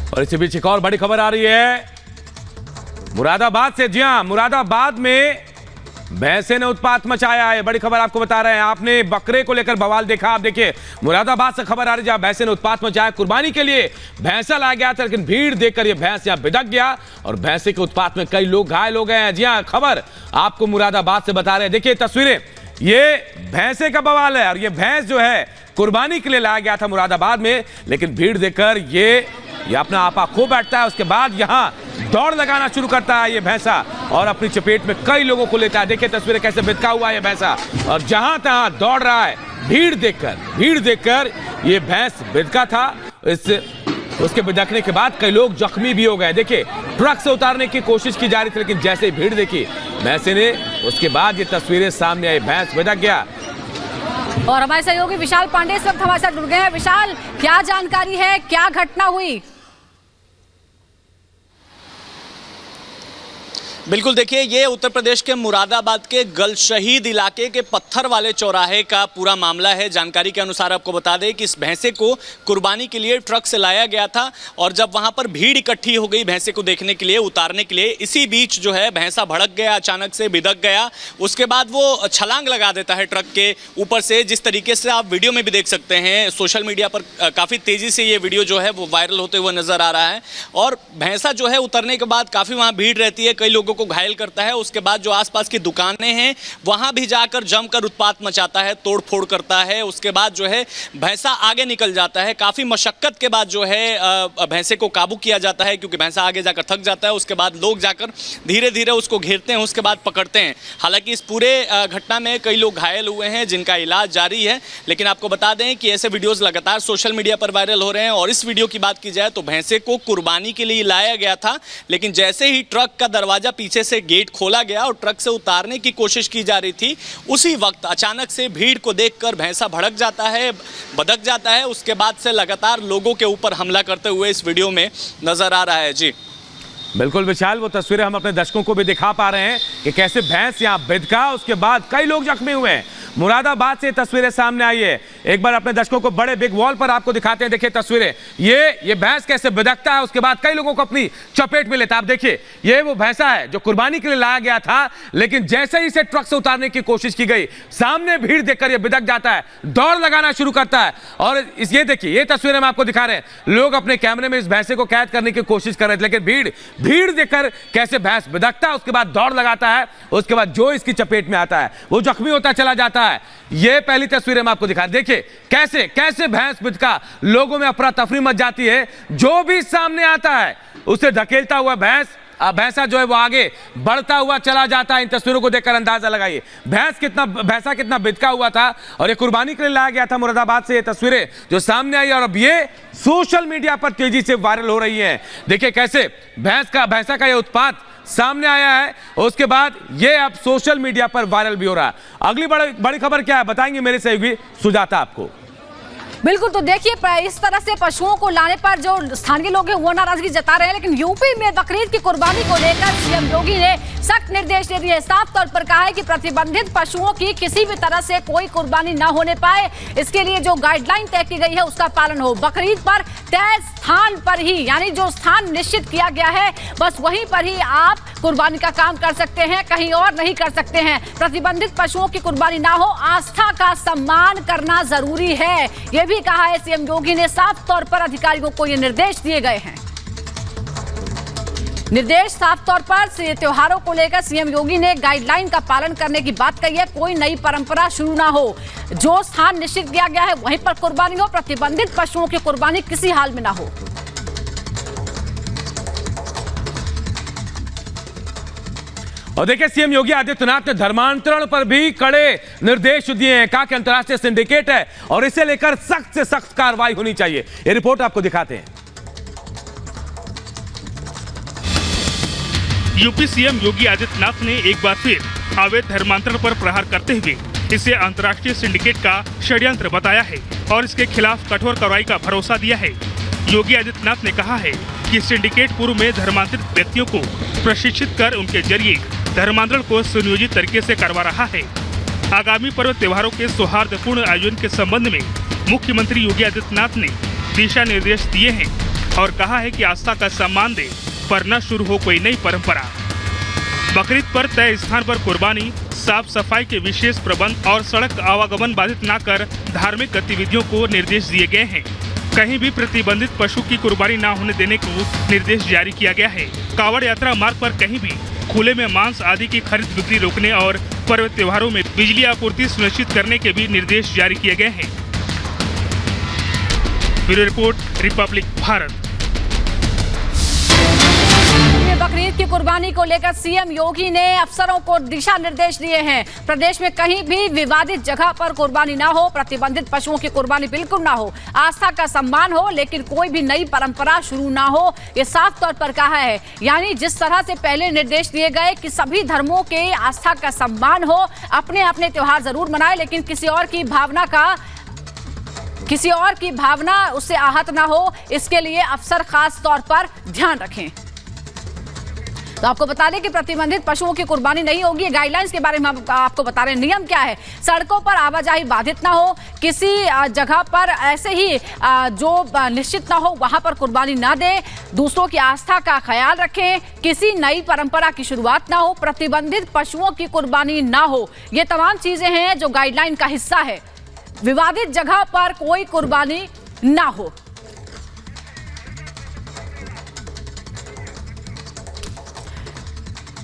और इसी बीच एक और बड़ी खबर आ रही है मुरादाबाद से। जी हां, मुरादाबाद में भैंसे ने उत्पात मचाया है। बड़ी खबर आपको बता रहे हैं। आपने बकरे को लेकर बवाल देखा, आप देखिए मुरादाबाद से खबर आ रही है जहां भैंसे ने उत्पात मचाया। कुर्बानी के लिए भैंसा लाया गया था, लेकिन भीड़ देखकर यह भैंस यहां बिदक गया और भैंसे के उत्पात में कई लोग घायल हो गए हैं। जी हां, खबर आपको मुरादाबाद से बता रहे हैं। देखिए तस्वीरें, ये भैंसे का बवाल है और ये भैंस जो है कुर्बानी के लिए लाया गया था मुरादाबाद में, लेकिन भीड़ देखकर ये अपना आपा खो बैठता है। उसके बाद यहाँ दौड़ लगाना शुरू करता है ये भैंसा और अपनी चपेट में कई लोगों को लेता है। देखिए तस्वीरें कैसे बिदका हुआ है ये भैंसा और जहां तहां दौड़ रहा है। भीड़ देखकर ये भैंस बिदका था। उसके बिदकने के बाद कई लोग जख्मी भी हो गए। देखिए ट्रक से उतारने की कोशिश की जा रही थी, लेकिन जैसे ही भीड़ देखी भैंसे ने, उसके बाद ये तस्वीरें सामने आई, भैंस बिदक गया। और हमारे सहयोगी विशाल पांडे इस वक्त हमारे साथ जुड़ गए हैं। विशाल, क्या जानकारी है, क्या घटना हुई? बिल्कुल, देखिए ये उत्तर प्रदेश के मुरादाबाद के गलशहीद इलाके के पत्थर वाले चौराहे का पूरा मामला है। जानकारी के अनुसार आपको बता दें कि इस भैंसे को कुर्बानी के लिए ट्रक से लाया गया था और जब वहां पर भीड़ इकट्ठी हो गई भैंसे को देखने के लिए, उतारने के लिए, इसी बीच जो है भैंसा भड़क गया, अचानक से बिदक गया। उसके बाद वो छलांग लगा देता है ट्रक के ऊपर से। जिस तरीके से आप वीडियो में भी देख सकते हैं, सोशल मीडिया पर काफ़ी तेज़ी से ये वीडियो जो है वो वायरल होते हुए नजर आ रहा है। और भैंसा जो है उतरने के बाद काफ़ी वहाँ भीड़ रहती है, कई लोगों को घायल करता है। उसके बाद जो आसपास की दुकानें हैं वहां भी जाकर जमकर उत्पात मचाता है, तोड़फोड़ करता है। उसके बाद जो है भैंसा आगे निकल जाता है। काफी मशक्कत के बाद जो है भैंसे को काबू किया जाता है, क्योंकि भैंसा आगे जाकर थक जाता है। उसके बाद लोग जाकर धीरे धीरे उसको घेरते हैं, उसके बाद पकड़ते हैं। हालांकि इस पूरे घटना में कई लोग घायल हुए हैं जिनका इलाज जारी है। लेकिन आपको बता दें कि ऐसे वीडियोज लगातार सोशल मीडिया पर वायरल हो रहे हैं। और इस वीडियो की बात की जाए तो भैंसे को कुर्बानी के लिए लाया गया था, लेकिन जैसे ही ट्रक का दरवाजा पीछे से गेट खोला गया और ट्रक से उतारने की कोशिश की जा रही थी, उसी वक्त अचानक से भीड़ को देखकर भैंसा भड़क जाता है, बदक जाता है। उसके बाद से लगातार लोगों के ऊपर हमला करते हुए इस वीडियो में नजर आ रहा है। जी बिल्कुल विशाल, वो तस्वीरें हम अपने दर्शकों को भी दिखा पा रहे हैं कि कैसे भैंस यहाँ बिदका, उसके बाद कई लोग जख्मी हुए हैं। मुरादाबाद से तस्वीरें सामने आई है। एक बार अपने दर्शकों को बड़े बिग वॉल पर आपको दिखाते हैं। देखिए तस्वीरें, ये भैंस कैसे बिदकता है, उसके बाद कई लोगों को अपनी चपेट में लेता है। आप देखिए, ये वो भैंसा है जो कुर्बानी के लिए लाया गया था, लेकिन जैसे ही इसे ट्रक से उतारने की कोशिश की गई, सामने भीड़ देखकर ये बिदक जाता है, दौड़ लगाना शुरू करता है। और ये देखिए, ये तस्वीरें हम आपको दिखा रहे हैं। लोग अपने कैमरे में इस भैंसे को कैद करने की कोशिश कर रहे थे, लेकिन भीड़ देखकर कैसे भैंस बिदकता है, उसके बाद दौड़ लगाता है। उसके बाद जो इसकी चपेट में आता है वो जख्मी होता चला जाता है। ये पहली तस्वीर हम आपको दिखा, देखिए कैसे भैंस बिदका, लोगों में अफरा तफरी मच जाती है। जो भी सामने आता है उसे धकेलता हुआ भैंसा जो है वो आगे बढ़ता हुआ चला जाता है। इन तस्वीरों को देखकर अंदाजा लगाइए भैंसा कितना बिदका हुआ था। और ये कुर्बानी के लिए लाया गया था मुरादाबाद से। ये तस्वीरें जो सामने आई और अब ये सोशल मीडिया पर तेजी से वायरल हो रही हैं। देखिए कैसे भैंसा का ये उत्पात सामने आया है, उसके बाद ये अब सोशल मीडिया पर वायरल भी हो रहा है। अगली बड़ी खबर क्या है बताएंगे मेरे सहयोगी सुजाता आपको। बिल्कुल, तो देखिए इस तरह से पशुओं को लाने पर जो स्थानीय लोग हैं वो नाराजगी जता रहे हैं, लेकिन यूपी में बकरीद की कुर्बानी को लेकर सीएम योगी ने सख्त निर्देश दे दिए। साफ तौर पर कहा है कि प्रतिबंधित पशुओं की किसी भी तरह से कोई कुर्बानी न होने पाए, इसके लिए जो गाइडलाइन तय की गई है उसका पालन हो। बकरीद पर तय स्थान पर ही, यानी जो स्थान निश्चित किया गया है बस वहीं पर ही आप कुर्बानी का काम कर सकते हैं, कहीं और नहीं कर सकते हैं। प्रतिबंधित पशुओं की कुर्बानी ना हो, आस्था का सम्मान करना जरूरी है, यह भी कहा है सीएम योगी ने। साफ तौर पर अधिकारियों को ये निर्देश दिए गए हैं। निर्देश साफ तौर पर त्योहारों को लेकर सीएम योगी ने गाइडलाइन का पालन करने की बात कही है। कोई नई परंपरा शुरू ना हो, जो स्थान निश्चित किया गया है वहीं पर कुर्बानी हो, प्रतिबंधित पशुओं की कुर्बानी किसी हाल में ना हो। और देखिए सीएम योगी आदित्यनाथ ने धर्मांतरण पर भी कड़े निर्देश दिए हैं। कहा कि अंतर्राष्ट्रीय सिंडिकेट है और इसे लेकर सख्त से सख्त कार्रवाई होनी चाहिए। ये रिपोर्ट आपको दिखाते हैं। यूपी सीएम योगी आदित्यनाथ ने एक बार फिर अवैध धर्मांतरण पर प्रहार करते हुए इसे अंतर्राष्ट्रीय सिंडिकेट का षड्यंत्र बताया है और इसके खिलाफ कठोर कार्रवाई का भरोसा दिया है। योगी आदित्यनाथ ने कहा है कि सिंडिकेट पूर्व में धर्मांतरित व्यक्तियों को प्रशिक्षित कर उनके जरिए धर्मांतरण को सुनियोजित तरीके से करवा रहा है। आगामी पर्व त्योहारों के सौहार्दपूर्ण आयोजन के संबंध में मुख्यमंत्री योगी आदित्यनाथ ने दिशा निर्देश दिए हैं। और कहा है कि आस्था का सम्मान दे, पर न शुरू हो कोई नई परंपरा। बकरीद पर तय स्थान पर कुर्बानी, साफ सफाई के विशेष प्रबंध और सड़क आवागमन बाधित न कर धार्मिक गतिविधियों को निर्देश दिए गए हैं। कहीं भी प्रतिबंधित पशु की कुर्बानी न होने देने को निर्देश जारी किया गया है। कावड़ यात्रा मार्ग पर कहीं भी खुले में मांस आदि की खरीद बिक्री रोकने और पर्व त्योहारों में बिजली आपूर्ति सुनिश्चित करने के भी निर्देश जारी किए गए हैं। Bureau report, Republic Bharat. Bakrid की कुर्बानी को लेकर सीएम योगी ने अफसरों को दिशा निर्देश दिए हैं। प्रदेश में कहीं भी विवादित जगह पर कुर्बानी ना हो, प्रतिबंधित पशुओं की कुर्बानी बिल्कुल ना हो, आस्था का सम्मान हो, लेकिन कोई भी नई परंपरा शुरू ना हो, ये साफ तौर पर कहा है। यानी जिस तरह से पहले निर्देश दिए गए कि सभी धर्मों के आस्था का सम्मान हो, अपने अपने त्योहार जरूर मनाए, लेकिन किसी और की भावना उससे आहत ना हो, इसके लिए अफसर खास तौर पर ध्यान रखें। तो आपको बता दें कि प्रतिबंधित पशुओं की कुर्बानी नहीं होगी। गाइडलाइंस के बारे में हम आपको बता रहे हैं। नियम क्या है? सड़कों पर आवाजाही बाधित ना हो, किसी जगह पर ऐसे ही जो निश्चित ना हो वहां पर कुर्बानी ना दें, दूसरों की आस्था का ख्याल रखें, किसी नई परंपरा की शुरुआत ना हो, प्रतिबंधित पशुओं की कुर्बानी ना हो। ये तमाम चीजें हैं जो गाइडलाइन का हिस्सा है। विवादित जगह पर कोई कुर्बानी ना हो।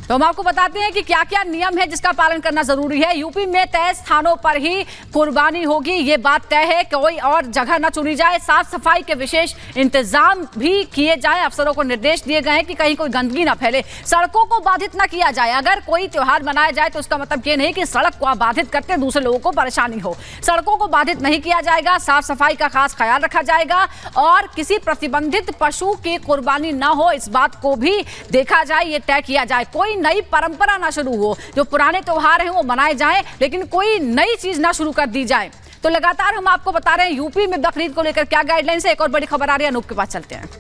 तो हम आपको बताते हैं कि क्या क्या नियम है जिसका पालन करना जरूरी है। यूपी में तय स्थानों पर ही कुर्बानी होगी, ये बात तय है। कोई और जगह न चुनी जाए, साफ सफाई के विशेष इंतजाम भी किए जाए। अफसरों को निर्देश दिए गए हैं कि कहीं कोई गंदगी ना फैले, सड़कों को बाधित न किया जाए। अगर कोई त्योहार मनाया जाए तो उसका मतलब ये नहीं कि सड़क को बाधित करते दूसरे लोगों को परेशानी हो। सड़कों को बाधित नहीं किया जाएगा, साफ सफाई का खास ख्याल रखा जाएगा और किसी प्रतिबंधित पशु की कुर्बानी न हो, इस बात को भी देखा जाए, ये तय किया जाए। कोई नई परंपरा ना शुरू हो, जो पुराने त्योहार हैं वो मनाए जाएं, लेकिन कोई नई चीज ना शुरू कर दी जाए। तो लगातार हम आपको बता रहे हैं यूपी में बकरीद को लेकर क्या गाइडलाइंस है। एक और बड़ी खबर आ रही है, अनूप के पास चलते हैं।